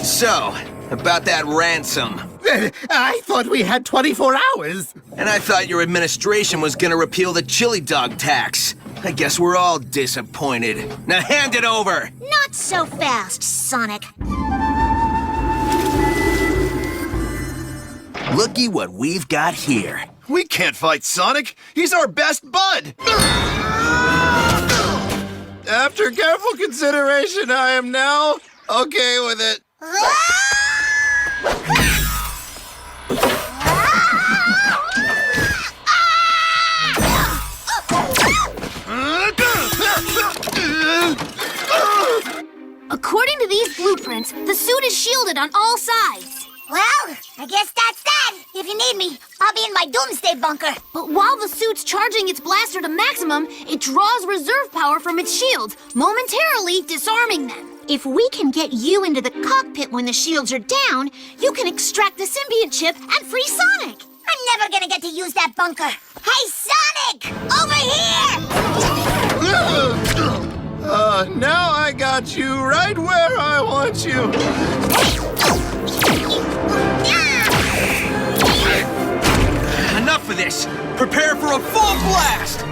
So, about that ransom. I thought we had 24 hours. And I thought your administration was gonna repeal the chili dog tax. I guess we're all disappointed. Now hand it over! Not so fast, Sonic. Looky what we've got here. We can't fight Sonic. He's our best bud. After careful consideration, I am now okay with it. According to these blueprints, the suit is shielded on all sides. Well, I guess that's that. If you need me, I'll be in my doomsday bunker. But while the suit's charging its blaster to maximum, it draws reserve power from its shields, momentarily disarming them. If we can get you into the cockpit when the shields are down, you can extract the symbiote chip and free Sonic. I'm never gonna get to use that bunker. Hey, Sonic! Over here! Now I got you right where I want you. Enough of this! Prepare for a full blast!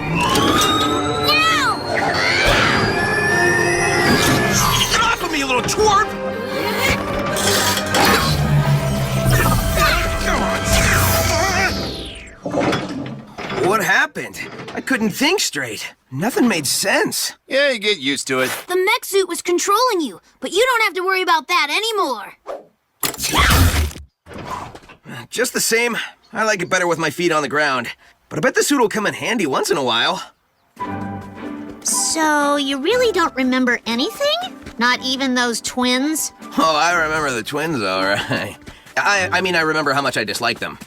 Now! Get off of me, you little twerp! What happened? I couldn't think straight. Nothing made sense. Yeah, you get used to it. The mech suit was controlling you, but you don't have to worry about that anymore. Just the same, I like it better with my feet on the ground. But I bet the suit will come in handy once in a while. So, you really don't remember anything? Not even those twins? Oh, I remember the twins, all right. I mean, I remember how much I disliked them.